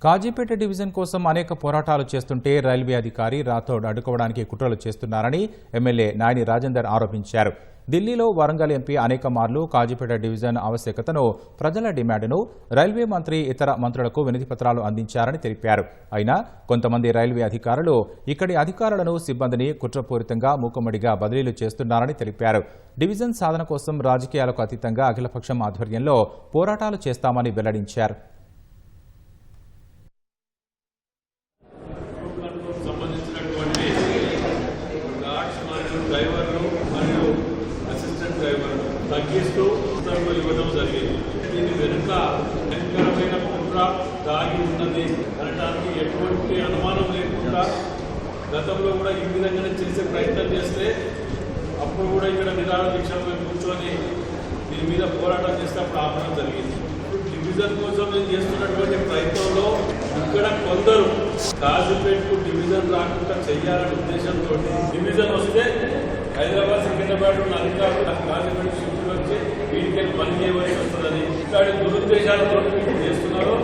Kazipet division కోసం అనేక పోరాటాలు చేస్తుంటే రైల్వే అధికారి రాథోడ్ అడ్డుకోవడానికి కుట్రలు చేస్తున్నారని ఎమ్మెల్యే నాయని రాజేందర్ ఆరోపించారు. ఢిల్లీలో వరంగల్ ఎంపీ అనేక మార్లు కాజీపేట డివిజన్ ఆవశ్యకతను, ప్రజల డిమాండ్ను రైల్వే మంత్రి ఇతర మంత్రులకు వినతిపత్రాలు అందించారని తెలిపారు. అయినా కొంతమంది రైల్వే అధికారులు ఇక్కడి అధికారులను, సిబ్బందిని కుట్రపూరితంగా మూకుమ్మడిగా బదిలీలు చేస్తున్నారని తెలిపారు. డివిజన్ సాధన కోసం రాజకీయాలకు అతీతంగా అఖిలపక్షం ఆధ్వర్యంలో పోరాటాలు చేస్తామని వెల్లడించారు. తగ్గిస్తూ ఉత్తర్వులు ఇవ్వడం జరిగింది. దీని వెనుక భయంకరమైన కుట్ర దాగి ఉన్నది అనడానికి ఎటువంటి అనుమానం లేకుండా గతంలో కూడా ఈ విధంగానే చేసే ప్రయత్నం చేస్తే అప్పుడు కూడా ఇక్కడ నిరాహార దీక్షలో కూర్చొని దీని మీద పోరాటం చేస్తే అప్పుడు ఆపడం జరిగింది. డివిజన్ కోసం నేను చేస్తున్నటువంటి ప్రయత్నంలో ఇక్కడ కొందరు కాజీపేటకు డివిజన్ రాకుండా చేయాలనే ఉద్దేశంతో డివిజన్ వస్తే హైదరాబాద్ సికింద్రాబాద్ ఉన్న అధికారులు కాజీపేట షిఫ్ట్ వచ్చి వీటికి పని చేయవలసి వస్తుందని ఇట్లాంటి దురుద్దేశాలతో చేస్తున్నారు.